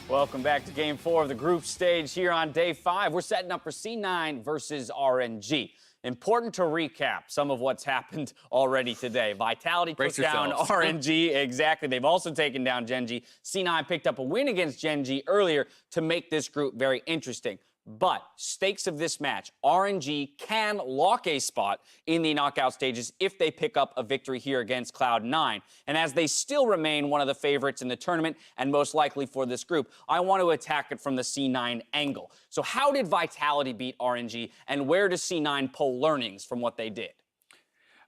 Welcome back to Game 4 of the group stage here on Day 5. We're setting up for C9 versus RNG. Important to recap some of what's happened already today. Vitality took down RNG. Exactly. They've also taken down Gen G. C9 picked up a win against Gen G earlier to make this group very interesting. But stakes of this match, RNG can lock a spot in the knockout stages if they pick up a victory here against Cloud9. And as they still remain one of the favorites in the tournament and most likely for this group, I want to attack it from the C9 angle. So how did Vitality beat RNG, and where does C9 pull learnings from what they did?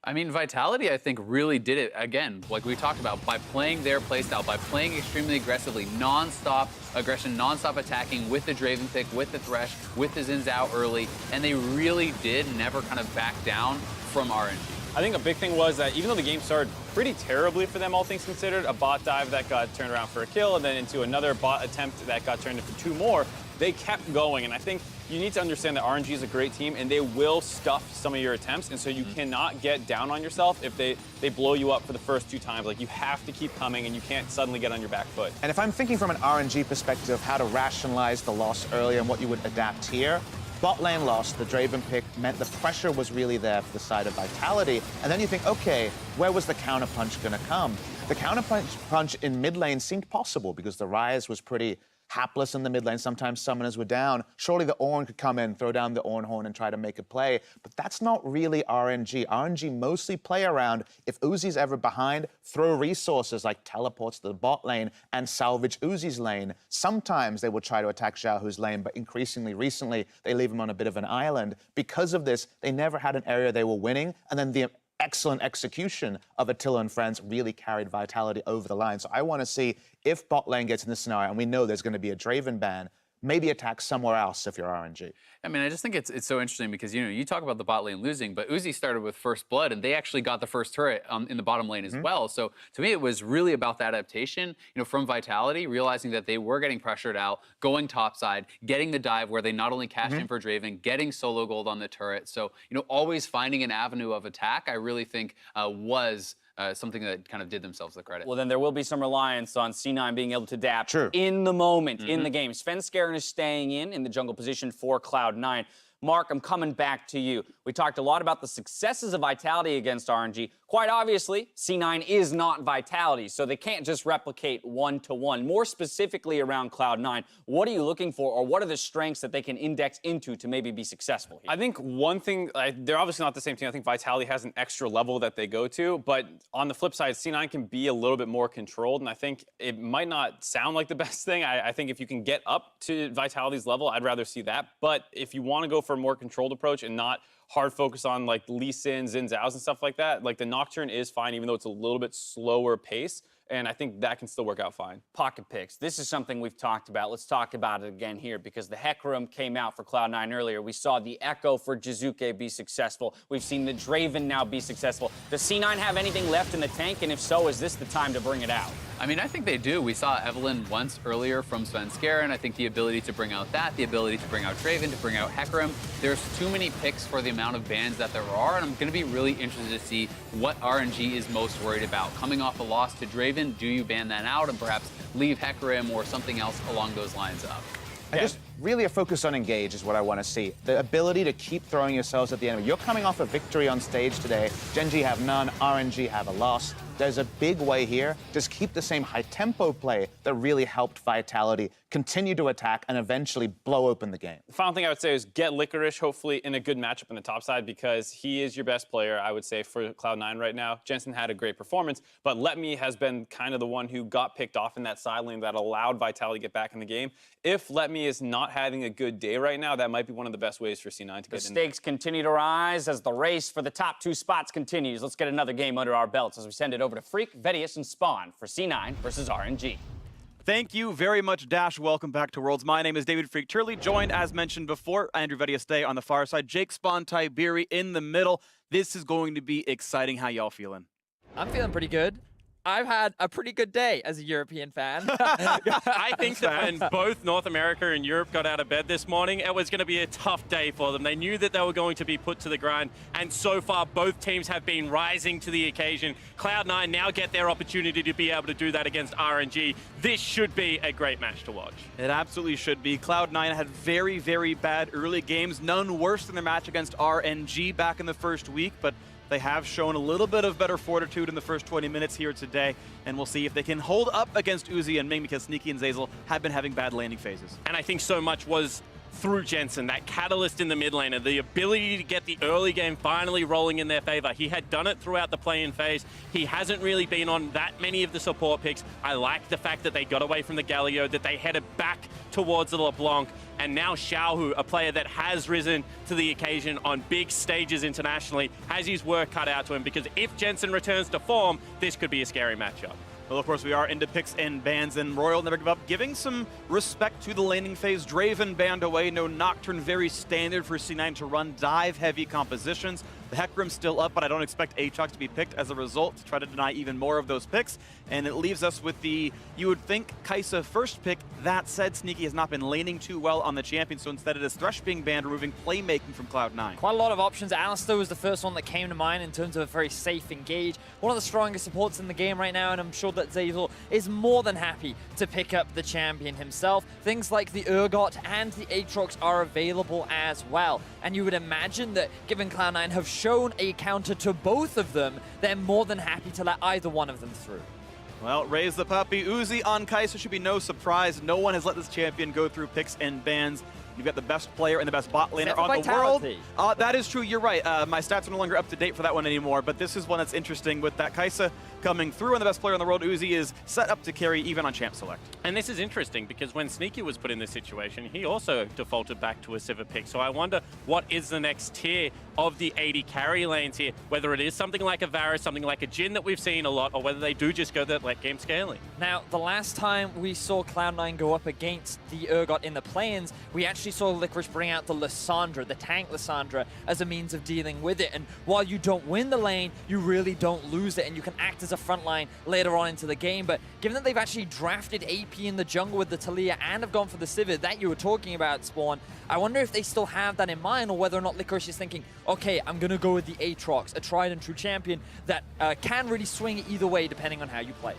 I mean, Vitality, I think, really did it, again, like we talked about, by playing their playstyle, by playing extremely aggressively, non-stop aggression, non-stop attacking with the Draven pick, with the Thresh, with the Xin Zhao early, and they really did never kind of back down from RNG. I think a big thing was that even though the game started pretty terribly for them, all things considered, a bot dive that got turned around for a kill, and then into another bot attempt that got turned into 2 more, they kept going. And I think you need to understand that RNG is a great team, and they will stuff some of your attempts, and so you cannot get down on yourself if they blow you up for the first 2 times. Like, you have to keep coming, and you can't suddenly get on your back foot. And if I'm thinking from an RNG perspective, how to rationalize the loss earlier and what you would adapt here, bot lane loss, the Draven pick meant the pressure was really there for the side of Vitality. And then you think, okay, where was the counterpunch going to come? The counterpunch in mid lane seemed possible because the Ryze was pretty hapless in the mid lane. Sometimes summoners were down. Surely the Ornn could come in, throw down the Ornn horn and try to make a play. But that's not really RNG. RNG mostly play around, if Uzi's ever behind, throw resources like teleports to the bot lane and salvage Uzi's lane. Sometimes they will try to attack Xiaohu's lane, but increasingly recently, they leave him on a bit of an island. Because of this, they never had an area they were winning, and then the excellent execution of Attila and friends really carried Vitality over the line. So I want to see if bot lane gets in this scenario, and we know there's going to be a Draven ban, maybe attack somewhere else if you're RNG. I mean, I just think it's so interesting because, you know, you talk about the bot lane losing, but Uzi started with first blood, and they actually got the first turret in the bottom lane as well. So to me, it was really about the adaptation, you know, from Vitality, realizing that they were getting pressured out, going topside, getting the dive where they not only cashed in for Draven, getting solo gold on the turret. So, you know, always finding an avenue of attack, I really think was something that kind of did themselves the credit. Well, then there will be some reliance on C9 being able to adapt in the moment, in the game. Svenskeren is staying in the jungle position for Cloud9. Mark, I'm coming back to you. We talked a lot about the successes of Vitality against RNG. Quite obviously, C9 is not Vitality, so they can't just replicate one-to-one. More specifically around Cloud9, what are you looking for, or what are the strengths that they can index into to maybe be successful here? I think one thing, they're obviously not the same team. I think Vitality has an extra level that they go to, but on the flip side, C9 can be a little bit more controlled, and I think it might not sound like the best thing. I think if you can get up to Vitality's level, I'd rather see that. But if you want to go for a more controlled approach and not hard focus on like Lee Sin, Xin Zhao's and stuff like that, like the Nocturne is fine, even though it's a little bit slower pace. And I think that can still work out fine. Pocket picks. This is something we've talked about. Let's talk about it again here because the Hecarim came out for Cloud9 earlier. We saw the Echo for Jizuke be successful. We've seen the Draven now be successful. Does C9 have anything left in the tank? And if so, is this the time to bring it out? I mean, I think they do. We saw Evelyn once earlier from Svenskeren. I think the ability to bring out that, the ability to bring out Draven, to bring out Hecarim. There's too many picks for the amount of bans that there are, and I'm going to be really interested to see what RNG is most worried about. Coming off a loss to Draven, do you ban that out and perhaps leave Hecarim or something else along those lines up? I just really a focus on engage is what I want to see. The ability to keep throwing yourselves at the enemy. You're coming off a victory on stage today. Gen G have none, RNG have a loss. There's a big way here. Just keep the same high-tempo play that really helped Vitality continue to attack and eventually blow open the game. The final thing I would say is get Licorice, hopefully, in a good matchup on the top side because he is your best player, I would say, for Cloud9 right now. Jensen had a great performance, but Let Me has been kind of the one who got picked off in that side lane that allowed Vitality to get back in the game. If Let Me is not having a good day right now, that might be one of the best ways for C9 to get in. The stakes continue to rise as the race for the top 2 spots continues. Let's get another game under our belts as we send it over to Freak, Vedius, and Spawn for C9 versus RNG. Thank you very much, Dash. Welcome back to Worlds. My name is David Freak Turley, joined, as mentioned before, Andrew Vedius Day on the far side, Jake Spawn Tiberi in the middle. This is going to be exciting. How y'all feeling? I'm feeling pretty good. I've had a pretty good day as a European fan. I think that when both North America and Europe got out of bed this morning, it was going to be a tough day for them. They knew that they were going to be put to the grind, and so far both teams have been rising to the occasion. Cloud9 now get their opportunity to be able to do that against RNG. This should be a great match to watch. It absolutely should be. Cloud9 had very, very bad early games, none worse than their match against RNG back in the first week, but they have shown a little bit of better fortitude in the first 20 minutes here today, and we'll see if they can hold up against Uzi and Ming, because Sneaky and Zeyzal have been having bad landing phases. And I think so much was through Jensen, that catalyst in the mid lane, and the ability to get the early game finally rolling in their favor. He had done it throughout the play-in phase. He hasn't really been on that many of the support picks. I like the fact that they got away from the Galio, that they headed back towards the LeBlanc, and now Xiaohu, a player that has risen to the occasion on big stages internationally, has his work cut out to him, because if Jensen returns to form, this could be a scary matchup. Well, of course, we are into picks and bans, and Royal never give up, giving some respect to the laning phase. Draven banned away, no Nocturne, very standard for C9 to run dive-heavy compositions. The Hecarim's still up, but I don't expect Aatrox to be picked as a result to try to deny even more of those picks. And it leaves us with the, you would think, Kai'Sa first pick. That said, Sneaky has not been laning too well on the champion, so instead it is Thresh being banned, removing playmaking from Cloud9. Quite a lot of options. Alistar was the first one that came to mind in terms of a very safe engage. One of the strongest supports in the game right now, and I'm sure that Zeyzal is more than happy to pick up the champion himself. Things like the Urgot and the Aatrox are available as well. And you would imagine that given Cloud9 have shown a counter to both of them, they're more than happy to let either one of them through. Well, raise the puppy. Uzi on Kai'Sa should be no surprise. No one has let this champion go through picks and bans. You've got the best player and the best bot laner on the world. That is true, you're right. My stats are no longer up to date for that one anymore, but this is one that's interesting with that Kai'Sa coming through, and the best player in the world, Uzi, is set up to carry even on Champ Select. And this is interesting because when Sneaky was put in this situation, he also defaulted back to a Sivir pick. So I wonder what is the next tier of the 80 carry lanes here, whether it is something like a Varus, something like a Jhin that we've seen a lot, or whether they do just go that late game scaling. Now, the last time we saw Cloud9 go up against the Urgot in the play-ins, we actually saw Licorice bring out the Lissandra, the tank Lissandra, as a means of dealing with it. And while you don't win the lane, you really don't lose it, and you can act as a front line later on into the game. But given that they've actually drafted AP in the jungle with the Taliyah and have gone for the Sivir that you were talking about, Spawn, I wonder if they still have that in mind, or whether or not Licorice is thinking, okay, I'm going to go with the Aatrox, a tried and true champion that can really swing either way depending on how you play.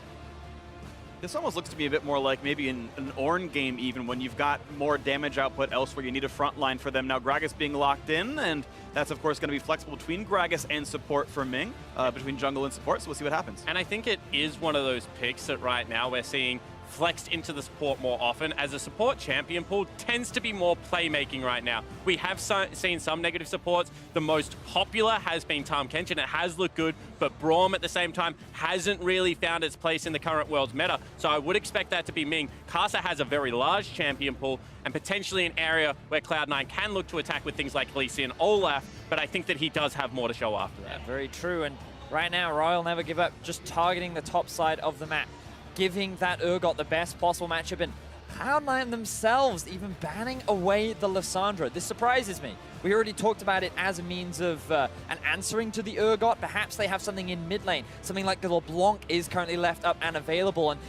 This almost looks to me a bit more like maybe an Ornn game even, when you've got more damage output elsewhere. You need a front line for them. Now Gragas being locked in, and that's of course going to be flexible between Gragas and support for Ming, between jungle and support, so we'll see what happens. And I think it is one of those picks that right now we're seeing flexed into the support more often, as a support champion pool tends to be more playmaking right now. We have seen some negative supports. The most popular has been Tahm Kench, and it has looked good, but Braum at the same time hasn't really found its place in the current world's meta, so I would expect that to be Ming. Kai'Sa has a very large champion pool, and potentially an area where Cloud9 can look to attack with things like Lee Sin and Olaf, but I think that he does have more to show after that. Yeah, very true, and right now, Royal never give up, just targeting the top side of the map, giving that Urgot the best possible matchup, and Cloud9 themselves even banning away the Lissandra. This surprises me. We already talked about it as a means of an answering to the Urgot. Perhaps they have something in mid lane. Something like the LeBlanc is currently left up and available, and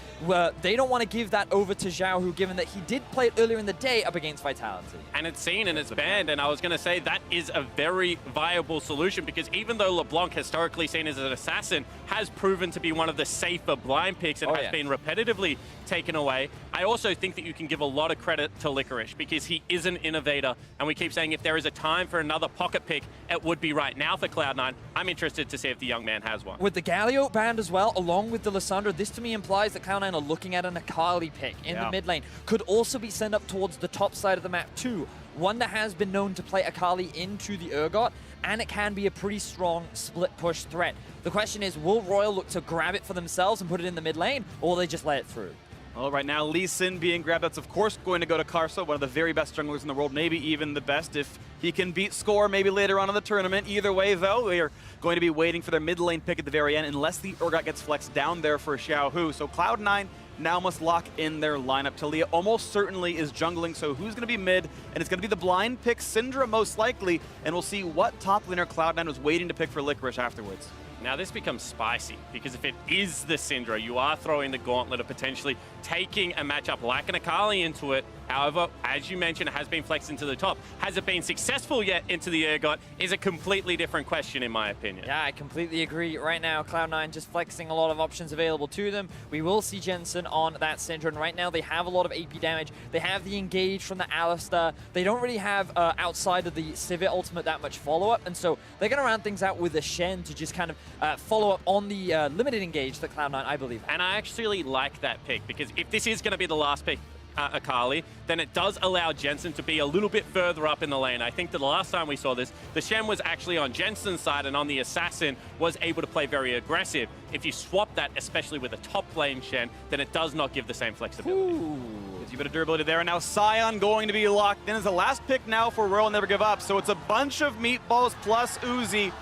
they don't want to give that over to Xiaohu, given that he did play it earlier in the day up against Vitality. And it's seen and it's banned, and I was going to say that is a very viable solution, because even though LeBlanc, historically seen as an assassin, has proven to be one of the safer blind picks and has been repetitively taken away, I also think that you can give a lot of credit to Licorice, because he is an innovator, and we keep saying if there is a time for another pocket pick, it would be right now for Cloud9. I'm interested to see if the young man has one. With the Galio banned as well, along with the Lissandra, this to me implies that Cloud9 are looking at an Akali pick in the mid lane. Could also be sent up towards the top side of the map too. One that has been known to play Akali into the Urgot, and it can be a pretty strong split push threat. The question is, will Royal look to grab it for themselves and put it in the mid lane, or will they just let it through? Well, right now, Lee Sin being grabbed. That's, of course, going to go to Kai'Sa, one of the very best junglers in the world, maybe even the best if he can beat Score maybe later on in the tournament. Either way, though, we are going to be waiting for their mid lane pick at the very end, unless the Urgot gets flexed down there for Xiaohu. So Cloud9 now must lock in their lineup. Taliyah almost certainly is jungling, so who's going to be mid? And it's going to be the blind pick, Syndra most likely, and we'll see what top laner Cloud9 was waiting to pick for Licorice afterwards. Now this becomes spicy, because if it is the Syndra, you are throwing the gauntlet of potentially taking a matchup like an Akali into it. However, as you mentioned, it has been flexed into the top. Has it been successful yet into the Urgot is a completely different question, in my opinion. Yeah, I completely agree. Right now, Cloud9 just flexing a lot of options available to them. We will see Jensen on that Syndra, and right now they have a lot of AP damage. They have the engage from the Alistar. They don't really have, outside of the Sivir ultimate, that much follow-up, and so they're going to round things out with the Shen to just kind of follow up on the limited engage that Cloud9, I believe. And I actually like that pick, because if this is going to be the last pick, Akali, then it does allow Jensen to be a little bit further up in the lane. I think that the last time we saw this, the Shen was actually on Jensen's side, and on the Assassin was able to play very aggressive. If you swap that, especially with a top lane Shen, then it does not give the same flexibility. Gives you a bit of durability there. And now Sion going to be locked in as the last pick now for Royal Never Give Up. So it's a bunch of meatballs plus Uzi.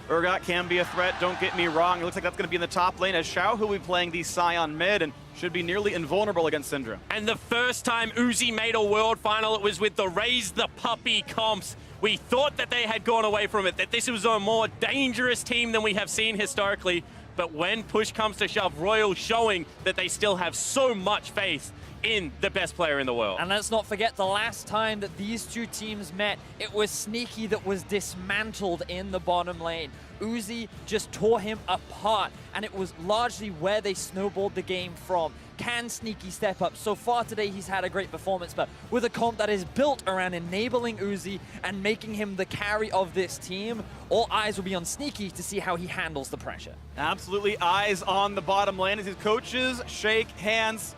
Urgot can be a threat, don't get me wrong. It looks like that's going to be in the top lane, as Xiao Hu will be playing the Sion mid and should be nearly invulnerable against Syndra. And the first time Uzi made a world final, it was with the Raise the Puppy comps. We thought that they had gone away from it, that this was a more dangerous team than we have seen historically. But when push comes to shove, Royal showing that they still have so much faith in the best player in the world. And let's not forget the last time that these two teams met, it was Sneaky that was dismantled in the bottom lane. Uzi just tore him apart, and it was largely where they snowballed the game from. Can Sneaky step up? So far today, he's had a great performance, but with a comp that is built around enabling Uzi and making him the carry of this team, all eyes will be on Sneaky to see how he handles the pressure. Absolutely eyes on the bottom lane as his coaches shake hands.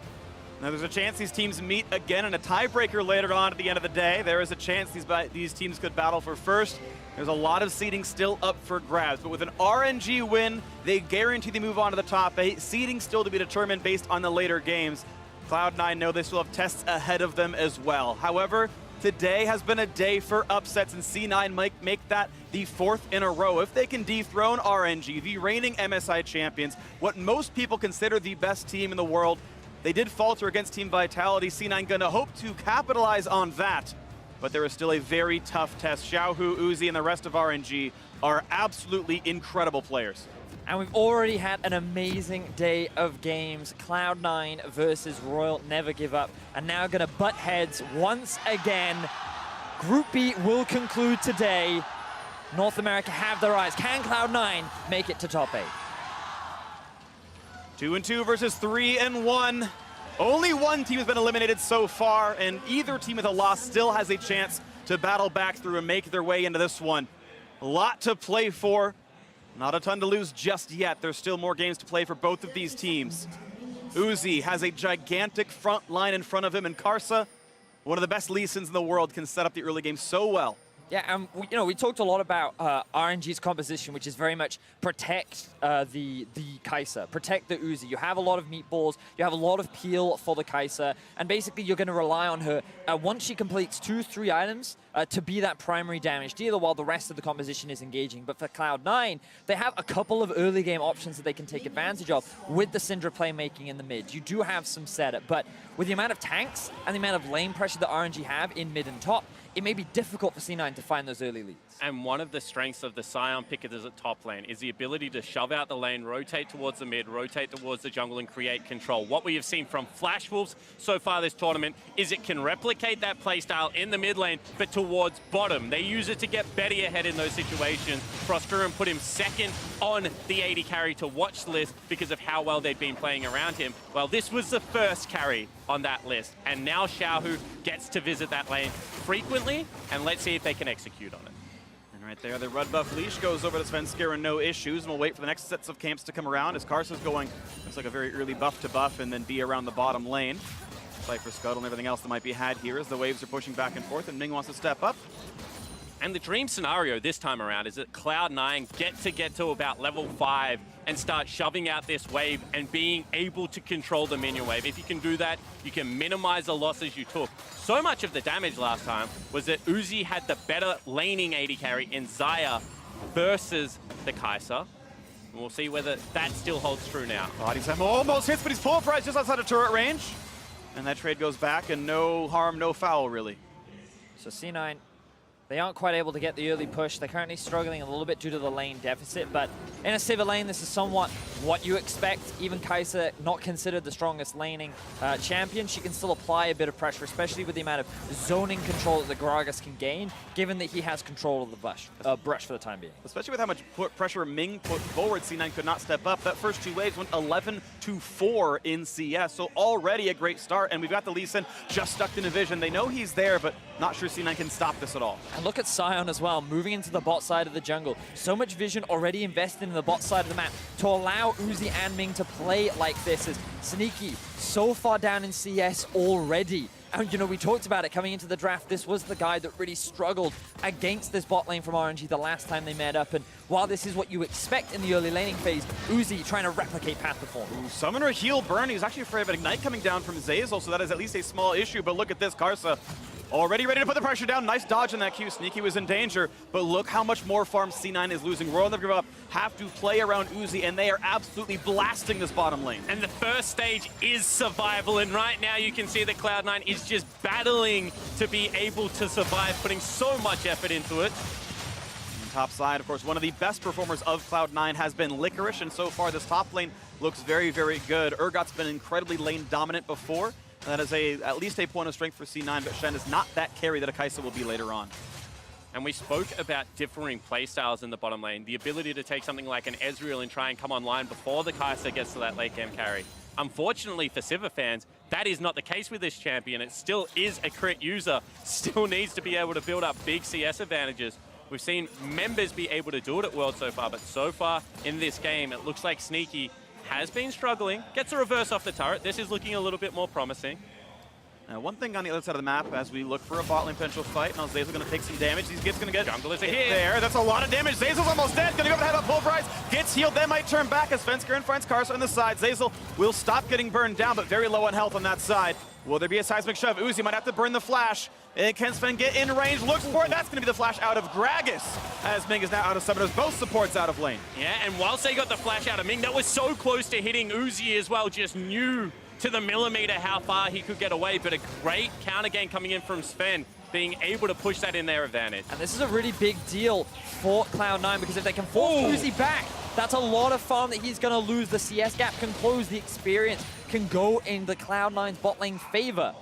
Now there's a chance these teams meet again in a tiebreaker later on at the end of the day. There is a chance these teams could battle for first. There's a lot of seeding still up for grabs, but with an RNG win, they guarantee they move on to the top 8. Seeding still to be determined based on the later games. Cloud9 know they still have tests ahead of them as well. However, today has been a day for upsets, and C9 might make that the 4th in a row. If they can dethrone RNG, the reigning MSI champions, what most people consider the best team in the world, they did falter against Team Vitality. C9 gonna hope to capitalize on that, but there is still a very tough test. Xiao Hu, Uzi, and the rest of RNG are absolutely incredible players. And we've already had an amazing day of games. Cloud9 versus Royal Never Give Up, and now gonna butt heads once again. Group B will conclude today. North America have their eyes. Can Cloud9 make it to top 8? 2-2 versus 3-1. Only one team has been eliminated so far, and either team with a loss still has a chance to battle back through and make their way into this one. A lot to play for. Not a ton to lose just yet. There's still more games to play for both of these teams. Uzi has a gigantic front line in front of him, and Karsa, one of the best Lee Sins in the world, can set up the early game so well. Yeah, we talked a lot about RNG's composition, which is very much protect the Kai'Sa, protect the Uzi. You have a lot of meatballs, you have a lot of peel for the Kai'Sa, and basically you're going to rely on her once she completes 2-3 items to be that primary damage dealer while the rest of the composition is engaging. But for Cloud9, they have a couple of early game options that they can take advantage of with the Syndra playmaking in the mid. You do have some setup, but with the amount of tanks and the amount of lane pressure that RNG have in mid and top, it may be difficult for C9 to find those early leads. And one of the strengths of the Sion pickers at top lane is the ability to shove out the lane, rotate towards the mid, rotate towards the jungle, and create control. What we have seen from Flash Wolves so far this tournament is it can replicate that playstyle in the mid lane, but towards bottom. They use it to get Betty ahead in those situations. Proskura put him second on the 80 carry to watch list because of how well they'd been playing around him. Well, this was the first carry on that list, and now Xiao Hu gets to visit that lane frequently, and let's see if they can execute on it. And right there, the red buff leash goes over to Svenskar and no issues, and we'll wait for the next sets of camps to come around as Karsa's going, looks like a very early buff to buff and then be around the bottom lane. Fight for Scuttle and everything else that might be had here as the waves are pushing back and forth, and Ming wants to step up. And the dream scenario this time around is that Cloud9 get to about level 5 and start shoving out this wave and being able to control the minion wave. If you can do that, you can minimize the losses you took. So much of the damage last time was that Uzi had the better laning 80 carry in Xayah versus the Kai'Sa. And we'll see whether that still holds true now. Body's almost hits, but he's pulverized just outside of turret range. And that trade goes back, and no harm, no foul, really. So C9 They aren't quite able to get the early push. They're currently struggling a little bit due to the lane deficit, but in a Sivir lane, this is somewhat what you expect. Even Kai'Sa, not considered the strongest laning champion, she can still apply a bit of pressure, especially with the amount of zoning control that the Gragas can gain, given that he has control of the brush for the time being. Especially with how much pressure Ming put forward, C9 could not step up. That first 2 waves went 11-4 in CS, so already a great start, and we've got the Lee Sin just stuck in a vision. They know he's there, but not sure C9 can stop this at all. And look at Sion as well, moving into the bot side of the jungle. So much vision already invested in the bot side of the map to allow Uzi and Ming to play like this. Is Sneaky so far down in CS already. And, you know, we talked about it coming into the draft. This was the guy that really struggled against this bot lane from RNG the last time they met up. And while this is what you expect in the early laning phase, Uzi trying to replicate path performance. Summoner heal burn. He's actually afraid of an Ignite coming down from Zeyzal, so that is at least a small issue. But look at this, Karsa. Already ready to put the pressure down. Nice dodge in that Q. Sneaky was in danger, but look how much more farm C9 is losing. Royal Never Give Up have to play around Uzi, and they are absolutely blasting this bottom lane. And the first stage is survival, and right now you can see that Cloud9 is just battling to be able to survive, putting so much effort into it. Top side, of course, one of the best performers of Cloud9 has been Licorice, and so far this top lane looks very, very good. Urgot's been incredibly lane dominant before. And that is at least a point of strength for C9, but Shen is not that carry that a Kai'Sa will be later on. And we spoke about differing playstyles in the bottom lane, the ability to take something like an Ezreal and try and come online before the Kai'Sa gets to that late game carry. Unfortunately for Sivir fans, that is not the case with this champion. It still is a crit user, still needs to be able to build up big CS advantages. We've seen members be able to do it at World so far, but so far in this game, it looks like Sneaky has been struggling, gets a reverse off the turret. This is looking a little bit more promising. Now, one thing on the other side of the map as we look for a bot lane potential fight. Now Zeyzal going to take some damage. These Git's going to get Jungle is a hit. There. That's a lot of damage. Zeyzal's almost dead. Going to go ahead and pulverize. Gets healed. Then might turn back as Fenskaren finds Karsa on the side. Zeyzal will stop getting burned down, but very low on health on that side. Will there be a seismic shove? Uzi might have to burn the flash. And can Sven get in range? Looks for it. That's going to be the flash out of Gragas, as Ming is now out of summoners. Both supports out of lane. Yeah, and whilst they got the flash out of Ming, that was so close to hitting Uzi as well. Just knew to the millimeter how far he could get away, but a great counter game coming in from Sven, being able to push that in their advantage. And this is a really big deal for Cloud9, because if they can force Uzi back, that's a lot of farm that he's going to lose. The CS gap can close, the experience can go in the Cloud9's bot lane favor.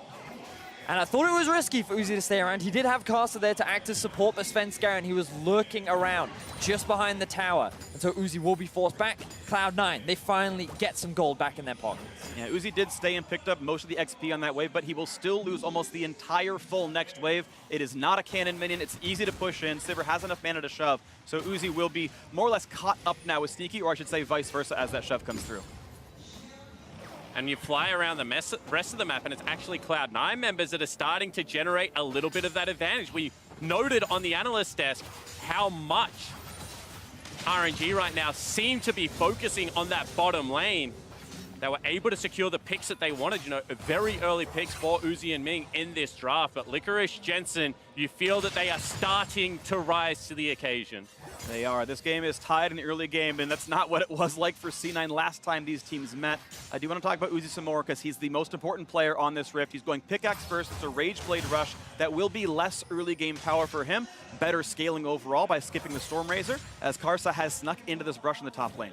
And I thought it was risky for Uzi to stay around. He did have Karsa there to act as support, but Svenskaren, he was lurking around just behind the tower. And so Uzi will be forced back. Cloud9, they finally get some gold back in their pockets. Yeah, Uzi did stay and picked up most of the XP on that wave, but he will still lose almost the entire full next wave. It is not a cannon minion. It's easy to push in. Sivir has enough mana to shove, so Uzi will be more or less caught up now with Sneaky, or I should say vice versa, as that shove comes through. And you fly around the rest of the map, and it's actually Cloud9 members that are starting to generate a little bit of that advantage. We noted on the analyst desk how much RNG right now seem to be focusing on that bottom lane. They were able to secure the picks that they wanted, you know, very early picks for Uzi and Ming in this draft. But Licorice, Jensen, you feel that they are starting to rise to the occasion. They are. This game is tied in the early game, and that's not what it was like for C9 last time these teams met. I do want to talk about Uzi some more because he's the most important player on this rift. He's going pickaxe first. It's a Rage Blade rush that will be less early game power for him. Better scaling overall by skipping the Storm Razor, as Karsa has snuck into this brush in the top lane.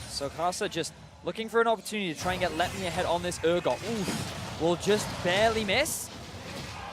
So Karsa just looking for an opportunity to try and get Let Me Ahead on this Urgot. Ooh, will just barely miss.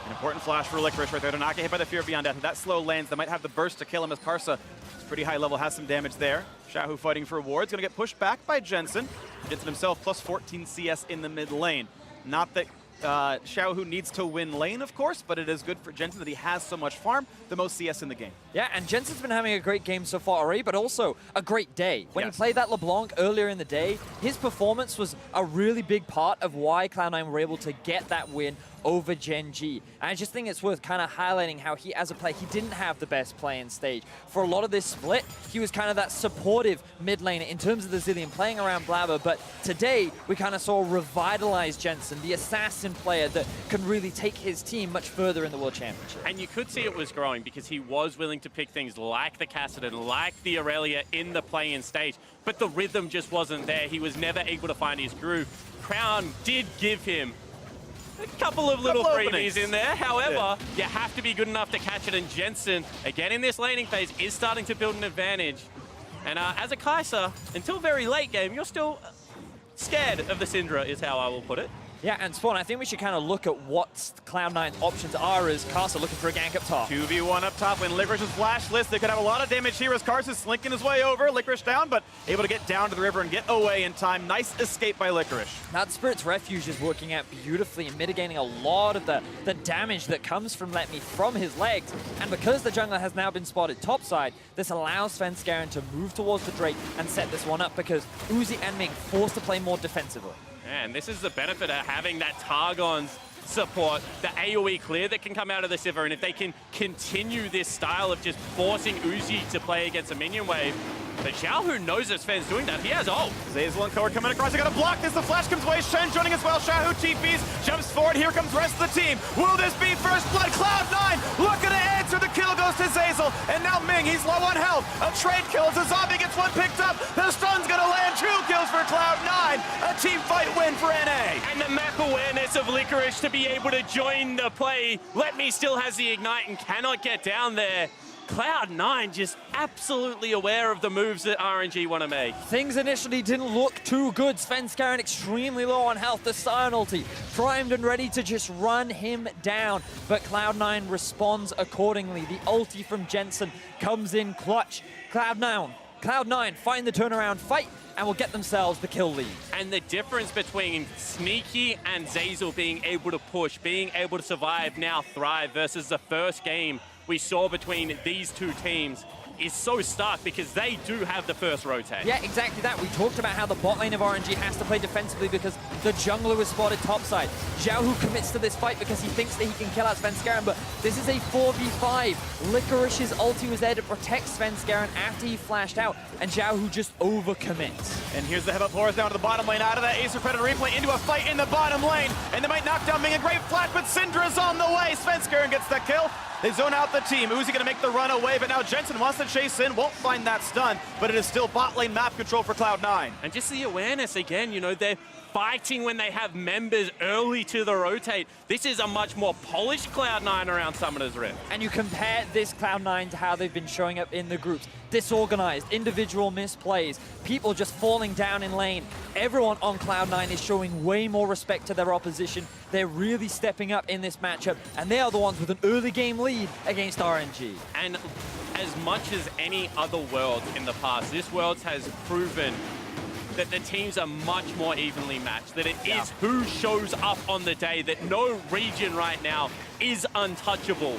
An important flash for Licorice right there to not get hit by the Fear of Beyond Death. If that slow lands, they might have the burst to kill him, as Karsa is pretty high level, has some damage there. Xiaohu fighting for wards, going to get pushed back by Jensen. Jensen himself plus 14 CS in the mid lane. Not that Xiaohu needs to win lane, of course, but it is good for Jensen that he has so much farm, the most CS in the game. Yeah, and Jensen's been having a great game so far already, but also a great day. When he played that LeBlanc earlier in the day, his performance was a really big part of why Cloud9 were able to get that win over Gen G. And I just think it's worth kind of highlighting how he, as a player, he didn't have the best play-in stage. For a lot of this split, he was kind of that supportive mid laner in terms of the Zillion playing around Blabber, but today we kind of saw revitalized Jensen, the assassin player that can really take his team much further in the World Championship. And you could see it was growing because he was willing to pick things like the Kassadin, like the Aurelia in the play-in stage, but the rhythm just wasn't there. He was never able to find his groove. Crown did give him a couple of little Couple freebies openings. in there. However, you have to be good enough to catch it, and Jensen, again in this laning phase, is starting to build an advantage. And as a Kai'Sa, until very late game, you're still scared of the Syndra, is how I will put it. Yeah, and Spawn, I think we should kind of look at what Cloud9's options are as Karsa looking for a gank up top. 2v1 up top when Licorice is flashless. They could have a lot of damage here as Karsa is slinking his way over. Licorice down, but able to get down to the river and get away in time. Nice escape by Licorice. That Spirit's Refuge is working out beautifully and mitigating a lot of the damage that comes from Let Me from his legs. And because the jungler has now been spotted topside, this allows Svenskeren to move towards the Drake and set this one up because Uzi and Ming forced to play more defensively. And this is the benefit of having that Targon's support, the AoE clear that can come out of the Sivir, and if they can continue this style of just forcing Uzi to play against a minion wave, but Xiaohu knows that Sven's doing that. He has ult. Zeyzal and Core coming across. They got a block as the flash comes away. Shen joining as well. Xiaohu TPs, jumps forward. Here comes the rest of the team. Will this be first blood? Cloud9 looking to answer. The kill goes to Zeyzal. And now Ming, he's low on health. A trade kill as a zombie gets one picked up. The stun's going to land. 2 kills for Cloud9. A team fight win for NA. And the map awareness of Licorice to be able to join the play. Let Me still has the ignite and cannot get down there. Cloud9 just absolutely aware of the moves that RNG want to make. Things initially didn't look too good. Svenskeren extremely low on health. The Sion ulti primed and ready to just run him down. But Cloud9 responds accordingly. The ulti from Jensen comes in clutch. Cloud9 find the turnaround fight and will get themselves the kill lead. And the difference between Sneaky and Zeyzal being able to push, being able to survive, now thrive, versus the first game we saw between these two teams is so stark because they do have the first rotate. Yeah, exactly that. We talked about how the bot lane of RNG has to play defensively because the jungler was spotted topside. Xiaohu commits to this fight because he thinks that he can kill out Svenskeren, but this is a 4v5. Licorice's ulti was there to protect Svenskeren after he flashed out, and Xiaohu just overcommits. And here's the head up Horus down to the bottom lane. Out of that Acer Predator replay into a fight in the bottom lane. And they might knock down Ming. A great flash, but Syndra's on the way. Svenskeren gets the kill. They zone out the team. Uzi gonna make the run away, but now Jensen wants to chase in, won't find that stun, but it is still bot lane map control for Cloud9. And just the awareness again, you know, they're fighting when they have members early to the rotate. This is a much more polished Cloud9 around Summoner's Rift. And you compare this Cloud9 to how they've been showing up in the groups. Disorganized, individual misplays, people just falling down in lane. Everyone on Cloud9 is showing way more respect to their opposition. They're really stepping up in this matchup, and they are the ones with an early game lead against RNG. And as much as any other world in the past, this world has proven that the teams are much more evenly matched, that it is who shows up on the day, that no region right now is untouchable.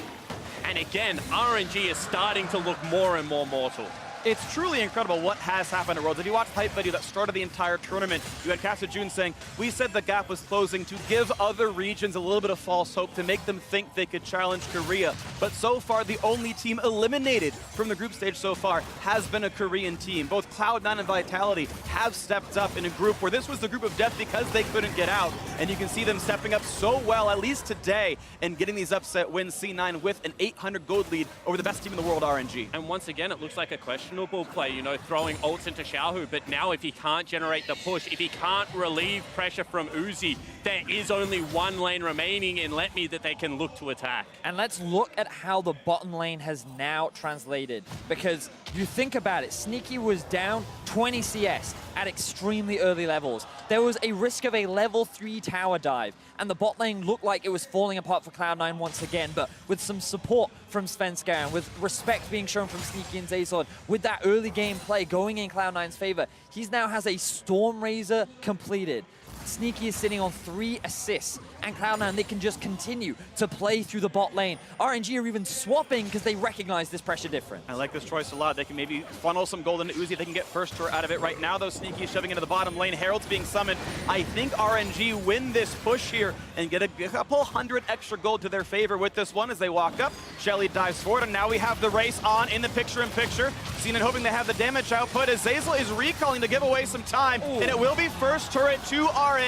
And again, RNG is starting to look more and more mortal. It's truly incredible what has happened at Worlds. If you watch the hype video that started the entire tournament, you had Casa June saying, we said the gap was closing to give other regions a little bit of false hope, to make them think they could challenge Korea. But so far, the only team eliminated from the group stage so far has been a Korean team. Both Cloud9 and Vitality have stepped up in a group where this was the group of death because they couldn't get out. And you can see them stepping up so well, at least today, and getting these upset wins. C9 with an 800 gold lead over the best team in the world, RNG. And once again, it looks like a questionable play, you know, throwing ults into Xiaohu, but now if he can't generate the push, if he can't relieve pressure from Uzi, there is only one lane remaining in Let Me that they can look to attack. And let's look at how the bottom lane has now translated, because you think about it, Sneaky was down 20 CS at extremely early levels. There was a risk of a level 3 tower dive, and the bot lane looked like it was falling apart for Cloud9 once again, but with some support from Svenskeren, with respect being shown from Sneaky and Zayzord, with that early game play going in Cloud9's favor, he now has a Storm Razor completed. Sneaky is sitting on 3 assists, and Cloud9, they can just continue to play through the bot lane. RNG are even swapping because they recognize this pressure difference. I like this choice a lot. They can maybe funnel some gold into Uzi. They can get first turret out of it. Right now, though, Sneaky is shoving into the bottom lane. Herald's being summoned. I think RNG win this push here and get a couple hundred extra gold to their favor with this one as they walk up. Shelly dives forward, and now we have the race on in the picture-in-picture. Xenon hoping they have the damage output as Zeyzal is recalling to give away some time, and it will be first turret to RNG.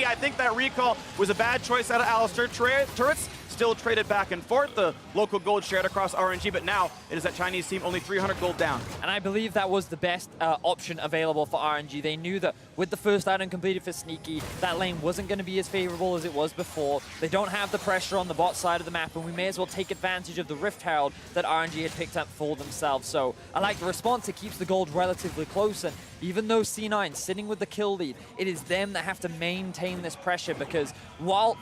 I think that recall was a bad choice out of Alistair. Turrets still traded back and forth. The local gold shared across RNG, but now it is that Chinese team only 300 gold down. And I believe that was the best option available for RNG. They knew that with the first item completed for Sneaky, that lane wasn't going to be as favorable as it was before. They don't have the pressure on the bot side of the map, and we may as well take advantage of the Rift Herald that RNG had picked up for themselves. So I like the response. It keeps the gold relatively close, and even though C9 sitting with the kill lead, it is them that have to maintain this pressure, because while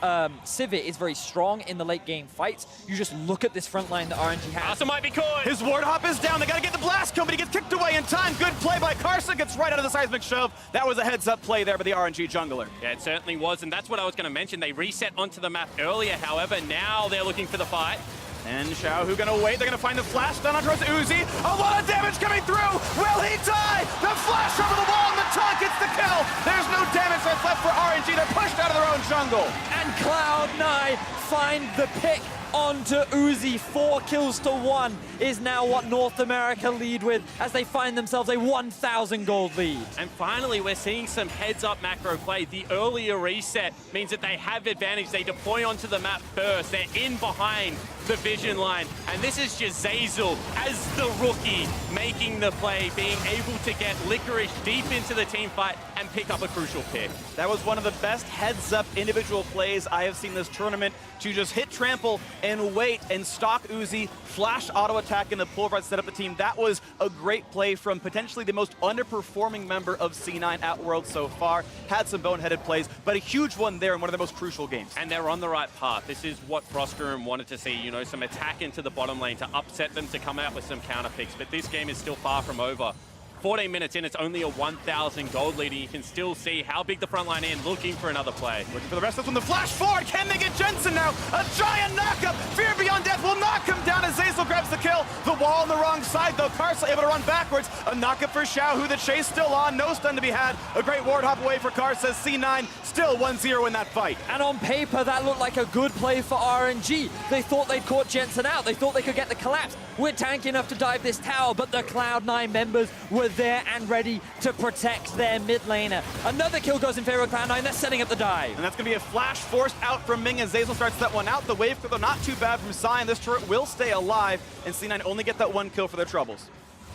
Civet is very strong in the late game fights, you just look at this front line that RNG has. Karsa might be caught. His ward hop is down. They got to get the blast kill, but he gets kicked away in time. Good play by Karsa. Gets right out of the seismic shove. That was a heads-up play there by the RNG jungler. Yeah, it certainly was, and that's what I was going to mention. They reset onto the map earlier, however, now they're looking for the fight. And Xiaohu gonna wait. They're gonna find the flash down on towards Uzi. A lot of damage coming through. Will he die? The flash over the wall, and the taunt gets the kill. There's no damage that's left for RNG. They're pushed out of their own jungle. And Cloud9 find the pick onto Uzi. 4 kills to 1 is now what North America lead with, as they find themselves a 1,000 gold lead. And finally, we're seeing some heads-up macro play. The earlier reset means that they have advantage. They deploy onto the map first. They're in behind the vision line. And this is just Zeyzal, as the rookie, making the play, being able to get Licorice deep into the team fight and pick up a crucial pick. That was one of the best heads-up individual plays I have seen this tournament, to just hit trample and wait and stalk Uzi, flash auto attack in the pull right, set up the team. That was a great play from potentially the most underperforming member of C9 at Worlds so far. Had some boneheaded plays, but a huge one there in one of the most crucial games. And they're on the right path. This is what Frostgroom wanted to see, you know, some attack into the bottom lane to upset them, to come out with some counter picks. But this game is still far from over. 14 minutes in, it's only a 1,000 gold lead, and you can still see how big the front line is, looking for another play. Looking for the rest of them, the flash forward. Can they get Jensen now? A giant knockup. Fear Beyond Death will knock him down as Zeyzal grabs the kill. The wall on the wrong side, though. Karsa able to run backwards. A knockup for Xiaohu. The chase still on. No stun to be had. A great ward hop away for Karsa. C9 still 1-0 in that fight. And on paper, that looked like a good play for RNG. They thought they'd caught Jensen out. They thought they could get the collapse. We're tanky enough to dive this tower, but the Cloud9 members were there and ready to protect their mid laner. Another kill goes in favor of Cloud9. They're setting up the dive. And that's going to be a flash forced out from Ming as Zeyzal starts that one out. The wave clear, not too bad from Sai, and this turret will stay alive, and C9 only get that one kill for their troubles.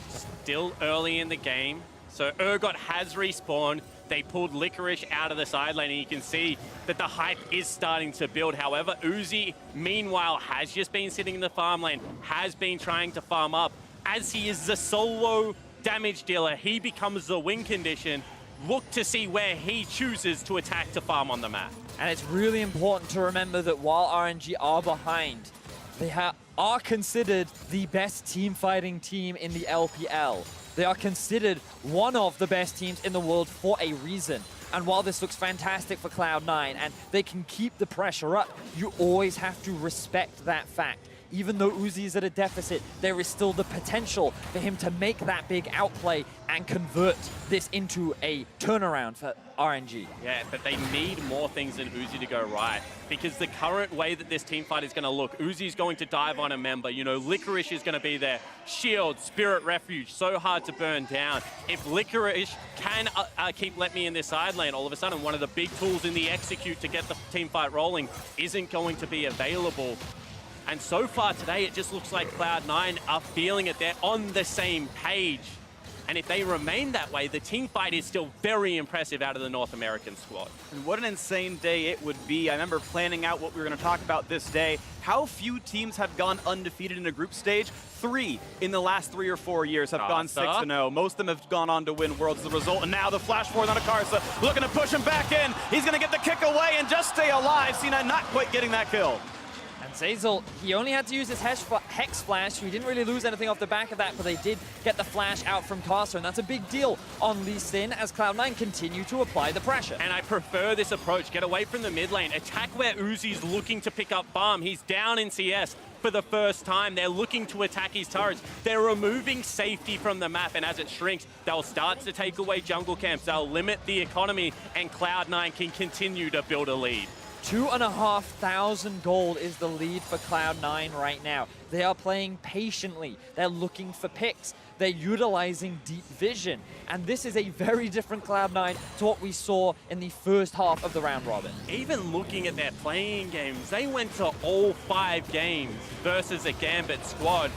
Still early in the game, so Urgot has respawned. They pulled Licorice out of the side lane, and you can see that the hype is starting to build. However, Uzi, meanwhile, has just been sitting in the farm lane, has been trying to farm up. As he is the solo damage dealer, he becomes the win condition. Look to see where he chooses to attack to farm on the map. And it's really important to remember that while RNG are behind, they are considered the best team fighting team in the LPL. They are considered one of the best teams in the world for a reason. And while this looks fantastic for Cloud9 and they can keep the pressure up, you always have to respect that fact. Even though Uzi is at a deficit, there is still the potential for him to make that big outplay and convert this into a turnaround for RNG. Yeah, but they need more things than Uzi to go right, because the current way that this team fight is going to look, Uzi's going to dive on a member, you know, Licorice is going to be there, Shield, Spirit Refuge, so hard to burn down. If Licorice can keep Let Me in this side lane, all of a sudden one of the big tools in the execute to get the team fight rolling isn't going to be available. And so far today, it just looks like Cloud9 are feeling it. They're on the same page. And if they remain that way, the team fight is still very impressive out of the North American squad. And what an insane day it would be. I remember planning out what we were going to talk about this day. How few teams have gone undefeated in a group stage? 3 in the last 3 or 4 years have gone 6-0. Most of them have gone on to win Worlds as a result. And now the flash forward on Karsa, looking to push him back in. He's going to get the kick away and just stay alive. C9 not quite getting that kill. Zeyzal, he only had to use his Hex Flash. We didn't really lose anything off the back of that, but they did get the flash out from Karsa, and that's a big deal on Lee Sin as Cloud9 continue to apply the pressure. And I prefer this approach. Get away from the mid lane. Attack where Uzi's looking to pick up farm. He's down in CS for the first time. They're looking to attack his turrets. They're removing safety from the map, and as it shrinks, they'll start to take away jungle camps. They'll limit the economy, and Cloud9 can continue to build a lead. 2,500 gold is the lead for Cloud9 right now. They are playing patiently. They're looking for picks. they're utilizing deep vision. And this is a very different Cloud9 to what we saw in the first half of the round robin. Even looking at their playing games, they went to all 5 games versus a Gambit squad.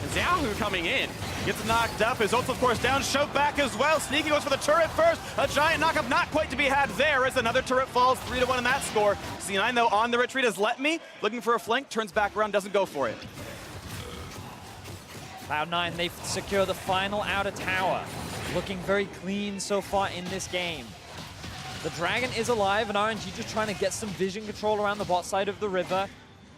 And Xiaohu coming in. Gets knocked up. His ult's, of course, down. Show back as well. Sneaky goes for the turret first. A giant knockup not quite to be had there as another turret falls. 3-1 in that score. C9, though, on the retreat as Let Me. Looking for a flank. Turns back around. Doesn't go for it. Cloud9, they secure the final outer tower. Looking very clean so far in this game. The Dragon is alive, and RNG just trying to get some vision control around the bot side of the river.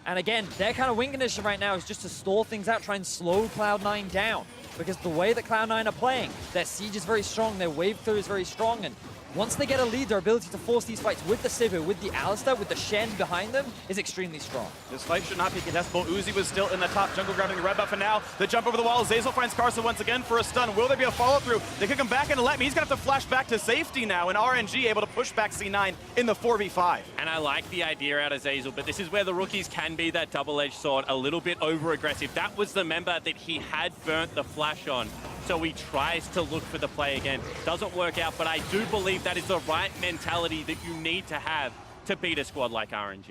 And again, their kind of win condition right now is just to stall things out, try and slow Cloud9 down. Because the way that Cloud9 are playing, their siege is very strong, their wave clear is very strong, and once they get a lead, their ability to force these fights with the Sivir, with the Alistar, with the Shen behind them is extremely strong. This fight should not be contestable. Uzi was still in the top jungle, grabbing the red buff, and now the jump over the wall. Zeyzal finds Carson once again for a stun. Will there be a follow-through? They kick him back into Let Me. He's going to have to flash back to safety now, and RNG able to push back C9 in the 4v5. And I like the idea out of Zeyzal, but this is where the rookies can be that double-edged sword, a little bit over-aggressive. That was the member that he had burnt the flash on. So he tries to look for the play again. Doesn't work out, but I do believe that is the right mentality that you need to have to beat a squad like RNG.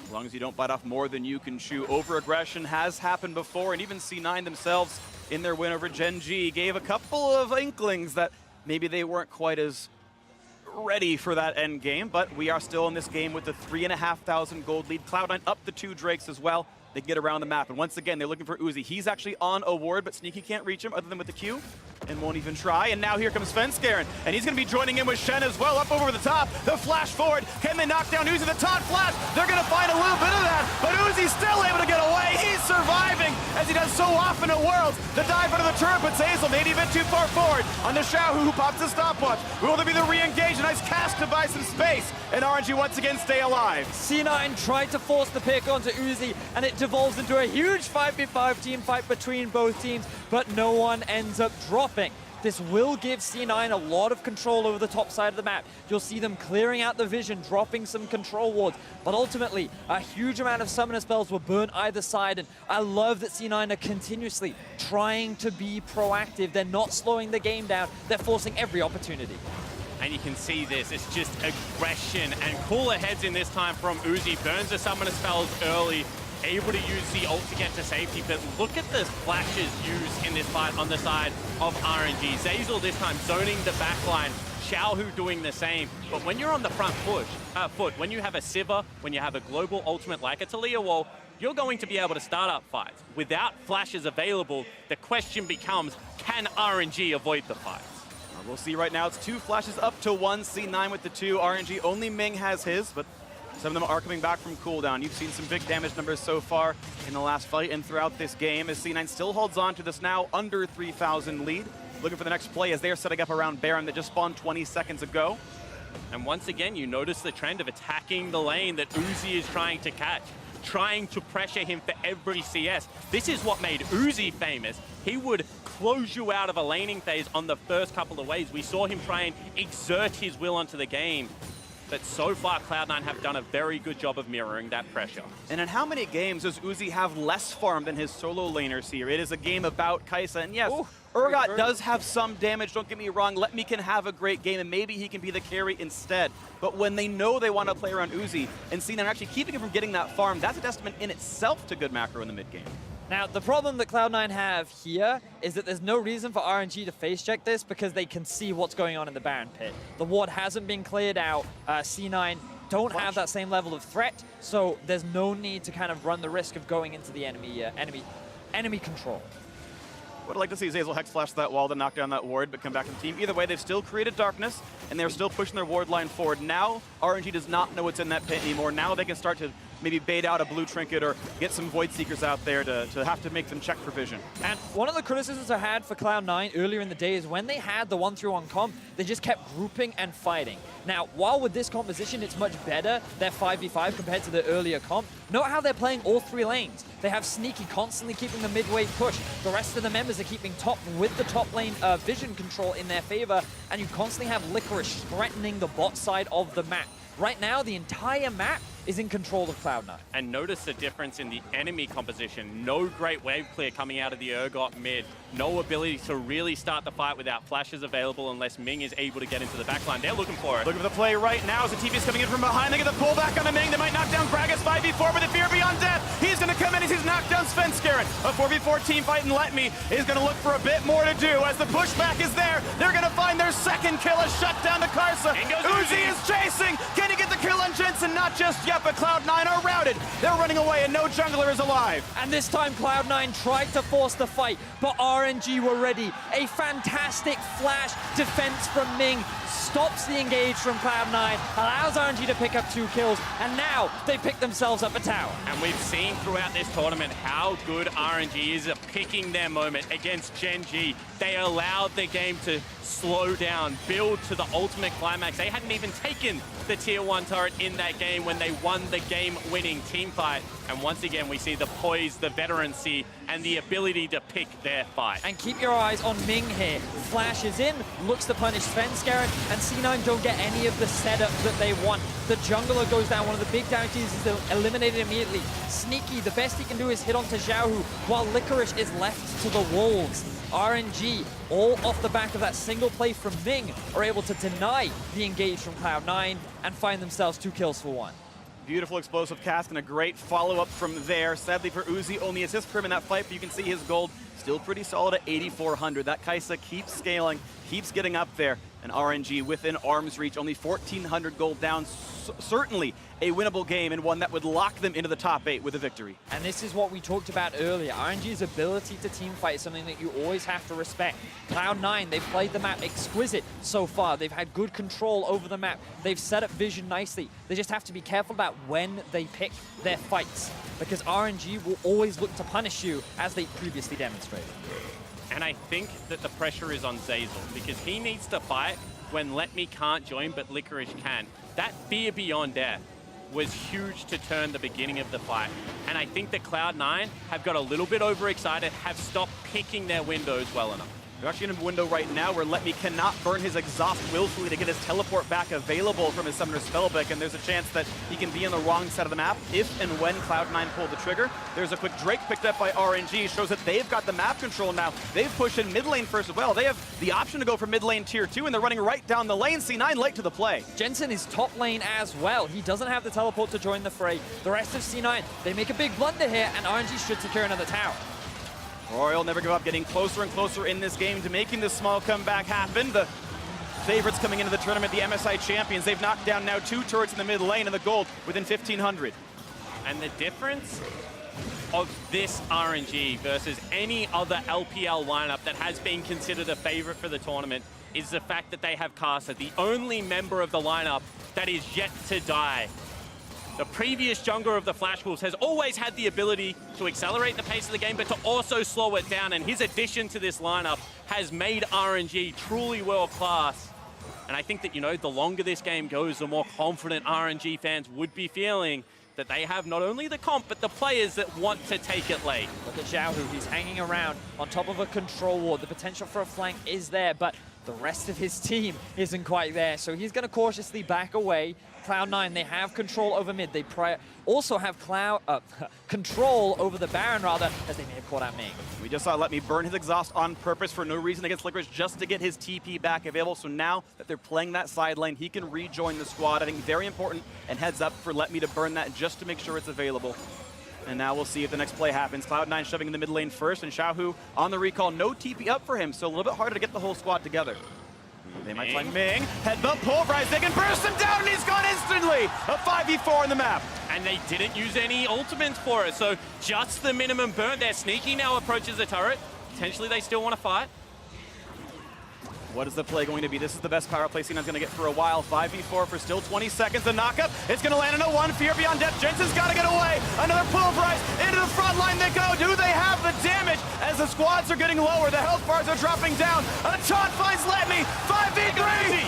As long as you don't bite off more than you can chew. Over-aggression has happened before, and even C9 themselves in their win over Gen G gave a couple of inklings that maybe they weren't quite as ready for that end game, but we are still in this game with the 3,500 gold lead. Cloud9 up the 2 Drakes as well. They can get around the map, and once again, they're looking for Uzi. He's actually on a ward, but Sneaky can't reach him other than with the Q, and won't even try. And now here comes Svenskeren, and he's going to be joining in with Shen as well, up over the top. The flash forward. Can they knock down Uzi? The taunt flash. They're going to find a little bit of that, but Uzi's still able to get away. He's surviving, as he does so often at Worlds. The dive under the turret, but Zeyzal maybe a bit too far forward. On the Xiaohu, who pops the stopwatch. Will there be the re-engage? A nice cast to buy some space, and RNG once again stay alive. C9 tried to force the pick onto Uzi, and it devolves into a huge 5v5 team fight between both teams, but no one ends up dropping. This will give C9 a lot of control over the top side of the map. You'll see them clearing out the vision, dropping some control wards, but ultimately, a huge amount of summoner spells will burn either side, and I love that C9 are continuously trying to be proactive. They're not slowing the game down, they're forcing every opportunity. And you can see this, it's just aggression and cooler heads in this time from Uzi. Burns the summoner spells early, able to use the ult to get to safety, but look at the flashes used in this fight on the side of RNG. Zeyzal this time zoning the backline, Xiaohu doing the same, but when you're on the front foot, when you have a Sivir, when you have a global ultimate like a Talia wall, you're going to be able to start up fights. Without flashes available, the question becomes, can RNG avoid the fights? We'll see right now. It's 2 flashes up to 1. C9 with the 2. RNG, only Ming has his, but some of them are coming back from cooldown. You've seen some big damage numbers so far in the last fight and throughout this game as C9 still holds on to this now under 3,000 lead. Looking for the next play as they're setting up around Baron that just spawned 20 seconds ago. And once again, you notice the trend of attacking the lane that Uzi is trying to catch, trying to pressure him for every CS. This is what made Uzi famous. He would close you out of a laning phase on the first couple of waves. We saw him try and exert his will onto the game. But so far, Cloud9 have done a very good job of mirroring that pressure. And in how many games does Uzi have less farm than his solo laners here? It is a game about Kai'Sa, and yes, Urgot does have some damage, don't get me wrong. Let Me can have a great game, and maybe he can be the carry instead. But when they know they want to play around Uzi, and C9 actually keeping him from getting that farm, that's a testament in itself to good macro in the mid game. Now, the problem that Cloud9 have here is that there's no reason for RNG to face check this because they can see what's going on in the Baron pit. The ward hasn't been cleared out. C9 don't have that same level of threat, so there's no need to kind of run the risk of going into the enemy control. Would like to see Zeyzal Hex flash that wall to knock down that ward, but come back to the team. Either way, they've still created darkness, and they're still pushing their ward line forward. Now, RNG does not know what's in that pit anymore. Now they can start to maybe bait out a blue trinket or get some Void Seekers out there to have to make them check for vision. And one of the criticisms I had for Cloud9 earlier in the day is when they had the 1-3-1 comp, they just kept grouping and fighting. Now, while with this composition, it's much better, their 5v5 compared to the earlier comp, note how they're playing all 3 lanes. They have Sneaky constantly keeping the mid-wave push. The rest of the members are keeping top with the top lane vision control in their favor, and you constantly have Licorice threatening the bot side of the map. Right now, the entire map is in control of Cloud9. And notice the difference in the enemy composition. No great wave clear coming out of the Urgot mid. No ability to really start the fight without flashes available unless Ming is able to get into the backline. They're looking for it. Look at the play right now as the TP is coming in from behind. They get the pullback on a Ming. They might knock down Gragas 5v4 with a fear beyond death. He's going to come in as he's knocked down Svenskeren. A 4v4 team fight and Let Me is going to look for a bit more to do as the pushback is there. They're going to find their second kill as shut down to Karsa. Uzi is chasing. Can he get the kill on Jensen? Not just yet, but Cloud9 are routed. They're running away and no jungler is alive. And this time Cloud9 tried to force the fight, but RNG were ready. A fantastic flash defense from Ming stops the engage from Cloud9, allows RNG to pick up 2 kills, and now they pick themselves up a tower. And we've seen throughout this tournament how good RNG is at picking their moment against Gen G. They allowed the game to slow down, build to the ultimate climax. They hadn't even taken the tier 1 turret in that game when they won the game-winning team fight. And once again, we see the poise, the veterancy, and the ability to pick their fight. And keep your eyes on Ming here. Flash is in, looks to punish Svenskeren, and C9 don't get any of the setup that they want. The jungler goes down. One of the big damages is eliminated immediately. Sneaky, the best he can do is hit onto Xiaohu, while Licorice is left to the wolves. RNG, all off the back of that single play from Ming, are able to deny the engage from Cloud9 and find themselves 2 kills for 1. Beautiful explosive cast and a great follow-up from there. Sadly for Uzi, only assist per him in that fight, but you can see his gold still pretty solid at 8,400. That Kaisa keeps scaling, keeps getting up there, and RNG within arm's reach, only 1,400 gold down. Certainly a winnable game and one that would lock them into the top 8 with a victory. And this is what we talked about earlier. RNG's ability to teamfight is something that you always have to respect. Cloud9, they've played the map exquisite so far. They've had good control over the map. They've set up vision nicely. They just have to be careful about when they pick their fights, because RNG will always look to punish you, as they previously demonstrated. And I think that the pressure is on Zeyzal because he needs to fight when Let Me can't join, but Licorice can. That fear beyond death was huge to turn the beginning of the fight. And I think that Cloud9 have got a little bit overexcited, have stopped picking their windows well enough. They're actually in a window right now where Let Me cannot burn his exhaust willfully to get his teleport back available from his Summoner Spellbook, and there's a chance that he can be on the wrong side of the map if and when Cloud9 pull the trigger. There's a quick Drake picked up by RNG, shows that they've got the map control now. They've pushed in mid lane first as well. They have the option to go for mid lane tier 2, and they're running right down the lane. C9 late to the play. Jensen is top lane as well. He doesn't have the teleport to join the fray. The rest of C9, they make a big blunder here, and RNG should secure another tower. Royal never give up, getting closer and closer in this game to making this small comeback happen. The favorites coming into the tournament, the MSI champions, they've knocked down now 2 turrets in the mid lane and the gold within 1,500. And the difference of this RNG versus any other LPL lineup that has been considered a favorite for the tournament is the fact that they have Karsa, the only member of the lineup that is yet to die. The previous jungler of the Flash Wolves has always had the ability to accelerate the pace of the game, but to also slow it down. And his addition to this lineup has made RNG truly world-class. And I think that, you know, the longer this game goes, the more confident RNG fans would be feeling that they have not only the comp, but the players that want to take it late. Look at Xiaohu, he's hanging around on top of a control ward. The potential for a flank is there, but the rest of his team isn't quite there. So he's going to cautiously back away. Cloud9, they have control over mid. They also have control over the Baron, rather, as they may have caught out Ming. We just saw Let Me burn his exhaust on purpose for no reason against Licorice, just to get his TP back available. So now that they're playing that side lane, he can rejoin the squad. I think very important, and heads up for Let Me to burn that just to make sure it's available. And now we'll see if the next play happens. Cloud9 shoving in the mid lane first, and Xiaohu on the recall. No TP up for him, so a little bit harder to get the whole squad together. They might find Ming. Headbutt, pulverize. They can burst him down, and he's gone instantly. A 5v4 on the map. And they didn't use any ultimates for it, so just the minimum burn. They're Sneaky now approaches the turret. Potentially they still want to fight. What is the play going to be? This is the best power play C9's going to get for a while. 5v4 for still 20 seconds. The knockup, it's going to land in a 1. Fear beyond death. Jensen's got to get away. Another pulverize. Into the front line they go. Do they have the damage? As the squads are getting lower, the health bars are dropping down. A taunt finds Let Me. 5v3.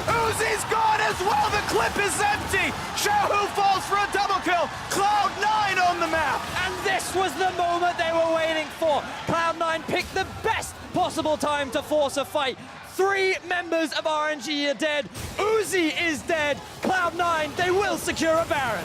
Uzi's gone as well. The clip is empty. Xiaohu falls for a double kill. Cloud9 on the map. And this was the moment they were waiting for. Cloud9 picked the best possible time to force a fight. 3 members of RNG are dead. Uzi is dead. Cloud9, they will secure a Baron.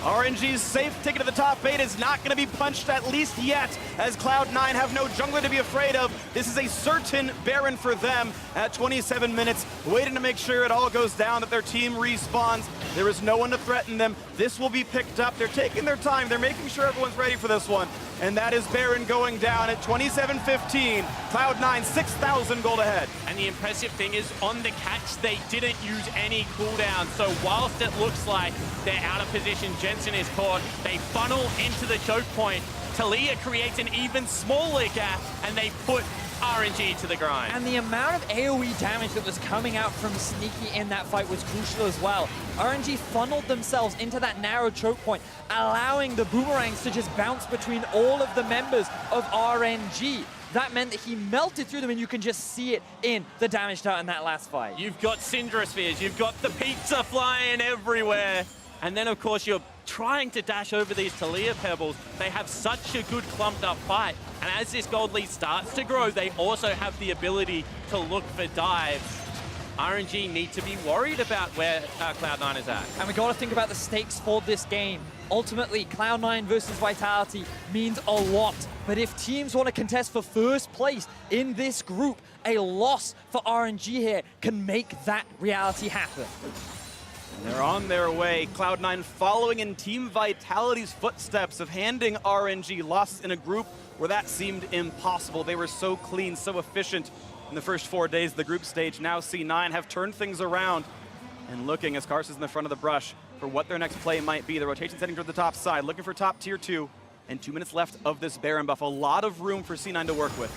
RNG's safe ticket to the top 8 is not going to be punched, at least yet, as Cloud9 have no jungler to be afraid of. This is a certain Baron for them at 27 minutes, waiting to make sure it all goes down, that their team respawns. There is no one to threaten them. This will be picked up. They're taking their time. They're making sure everyone's ready for this one. And that is Baron going down at 27-15. Cloud9, 6,000 gold ahead. And the impressive thing is, on the catch, they didn't use any cooldown. So whilst it looks like they're out of position, Jensen is caught, they funnel into the choke point. Talia creates an even smaller gap, and they put RNG to the grind. And the amount of AoE damage that was coming out from Sneaky in that fight was crucial as well. RNG funneled themselves into that narrow choke point, allowing the boomerangs to just bounce between all of the members of RNG. That meant that he melted through them, and you can just see it in the damage dealt in that last fight. You've got Syndra Spheres, you've got the pizza flying everywhere. And then, of course, you're trying to dash over these Talia pebbles. They have such a good clumped up fight. And as this gold lead starts to grow, they also have the ability to look for dives. RNG need to be worried about where Cloud9 is at. And we got to think about the stakes for this game. Ultimately, Cloud9 versus Vitality means a lot. But if teams want to contest for first place in this group, a loss for RNG here can make that reality happen. They're on their way. Cloud9 following in Team Vitality's footsteps of handing RNG losses in a group where that seemed impossible. They were so clean, so efficient in the first 4 days of the group stage. Now C9 have turned things around and looking as Carson's in the front of the brush for what their next play might be. The rotation setting toward the top side, looking for top tier 2, and 2 minutes left of this Baron buff. A lot of room for C9 to work with.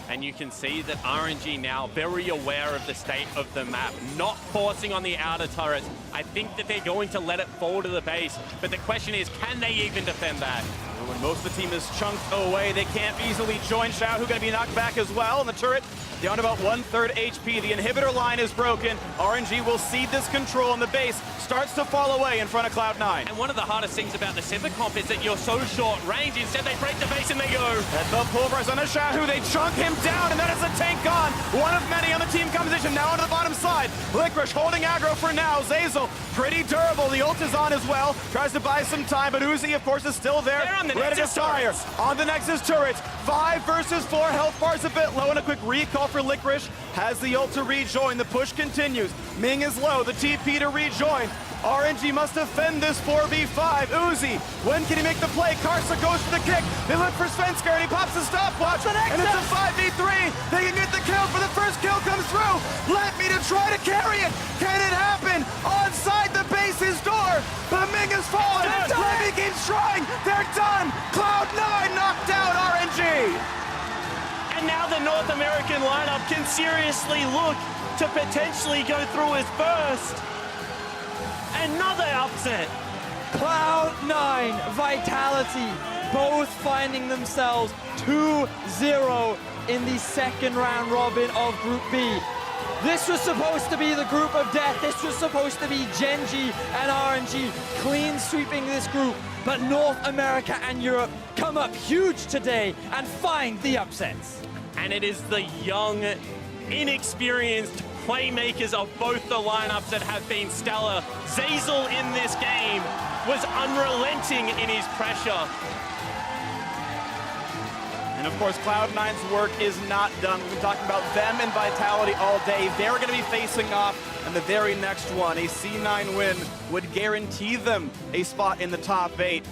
And you can see that RNG now very aware of the state of the map, not forcing on the outer turrets. I think that they're going to let it fall to the base, but the question is, can they even defend that? When most of the team is chunked away, they can't easily join Xiao, who's going to be knocked back as well. And the turret down about 1/3 HP. The inhibitor line is broken. RNG will cede this control, and the base starts to fall away in front of Cloud9. And one of the hardest things about the Simba comp is that you're so short range. Instead, they break the base and they go. At the pulverize on a Xiao, they chunk him down, and that is a tank gone. One of many on the team composition, now on the bottom side. Licorice holding aggro for now. Zazel, pretty durable. The ult is on as well. Tries to buy some time, but Uzi, of course, is still there. They're on the ready to Nexus fire. turrets. On the Nexus turrets. 5 versus 4. Health bar's a bit low, and a quick recall for Licorice. Has the ult to rejoin. The push continues. Ming is low. The TP to rejoin. RNG must defend this 4v5. Uzi, when can he make the play? Karsa goes for the kick. They look for Svenskar, and he pops the stopwatch. And it's a 5v3. They can get the kill, for the first kill comes through. Let me to try to carry it. Can it happen? Onside the base's door. But Ming has fallen. Let me keeps trying. They're done. Cloud9 knocked out RNG. And now the North American lineup can seriously look to potentially go through as first. Another upset. Cloud9, Vitality, both finding themselves 2-0 in the second round robin of Group B. This was supposed to be the group of death. This was supposed to be Gen.G and RNG clean sweeping this group. But North America and Europe come up huge today and find the upsets. And it is the young, inexperienced playmakers of both the lineups that have been stellar. Zazel in this game was unrelenting in his pressure. And of course, Cloud9's work is not done. We've been talking about them and Vitality all day. They're going to be facing off in the very next one. A C9 win would guarantee them a spot in the top 8.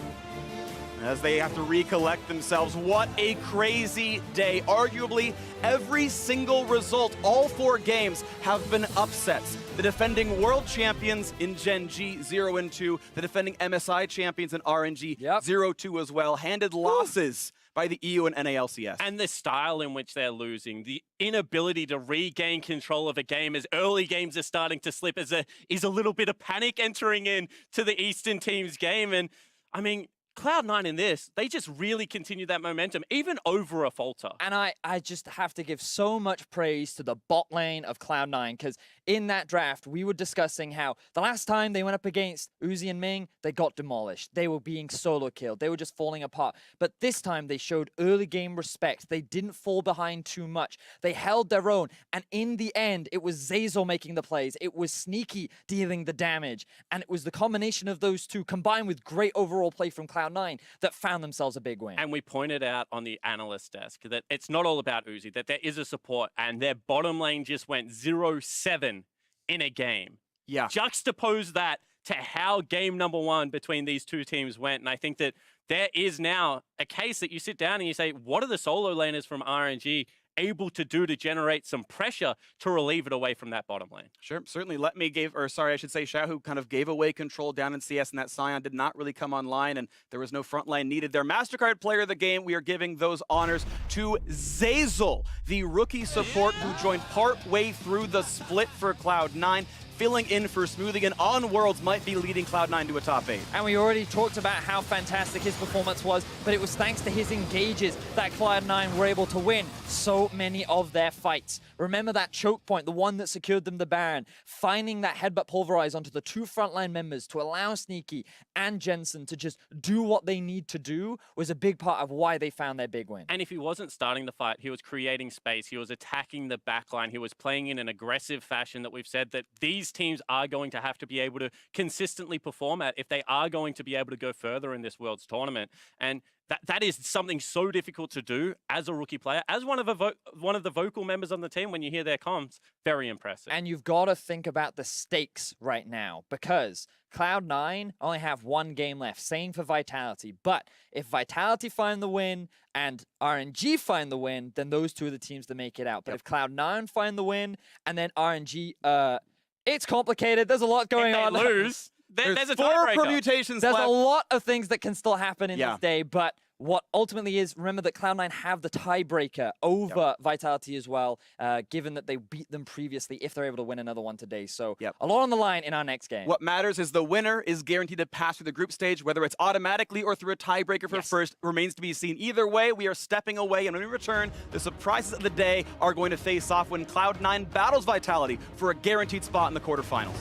As they have to recollect themselves. What a crazy day. Arguably, every single result, all 4 games, have been upsets. The defending world champions in Gen.G 0-2, the defending MSI champions in RNG 0-2 as well, handed losses by the EU and NALCS. And the style in which they're losing, the inability to regain control of a game as early games are starting to slip, is a little bit of panic entering in to the Eastern team's game. And I mean, Cloud9 in this, they just really continue that momentum, even over a falter. And I just have to give so much praise to the bot lane of Cloud9, because in that draft, we were discussing how the last time they went up against Uzi and Ming, they got demolished. They were being solo killed. They were just falling apart. But this time, they showed early game respect. They didn't fall behind too much. They held their own. And in the end, it was Zeyzal making the plays. It was Sneaky dealing the damage. And it was the combination of those two, combined with great overall play from Cloud9, that found themselves a big win. And we pointed out on the analyst desk that it's not all about Uzi, that there is a support, and their bottom lane just went 0-7 in a game. Yeah. Juxtapose that to how game number one between these two teams went, and I think that there is now a case that you sit down and you say, what are the solo laners from RNG able to do to generate some pressure to relieve it away from that bottom lane? Sure, certainly. Xiaohu kind of gave away control down in CS, and that Scion did not really come online, and there was no front line needed. Their MasterCard player of the game, we are giving those honors to Zeyzal, the rookie support who joined part way through the split for Cloud9, filling in for Smoothie, and on Worlds might be leading Cloud9 to a top 8. And we already talked about how fantastic his performance was, but it was thanks to his engages that Cloud9 were able to win so many of their fights. Remember that choke point, the one that secured them the Baron, finding that headbutt pulverize onto the two frontline members to allow Sneaky and Jensen to just do what they need to do was a big part of why they found their big win. And if he wasn't starting the fight, he was creating space, he was attacking the backline, he was playing in an aggressive fashion that we've said that these teams are going to have to be able to consistently perform at if they are going to be able to go further in this Worlds tournament. And that is something so difficult to do as a rookie player, as one of the vocal members on the team. When you hear their comms, very impressive. And you've got to think about the stakes right now, because Cloud9 only have one game left, same for Vitality. But if Vitality find the win and RNG find the win, then those two are the teams that make it out. But if Cloud9 find the win and then RNG, it's complicated. There's a lot going on. If they lose, there's a 4 tiebreaker. permutations There's left. a lot of things that can still happen in this day, but what ultimately is, remember that Cloud9 have the tiebreaker over Vitality as well, given that they beat them previously if they're able to win another one today. So a lot on the line in our next game. What matters is the winner is guaranteed to pass through the group stage, whether it's automatically or through a tiebreaker for first remains to be seen. Either way, we are stepping away, and when we return, the surprises of the day are going to face off when Cloud9 battles Vitality for a guaranteed spot in the quarterfinals.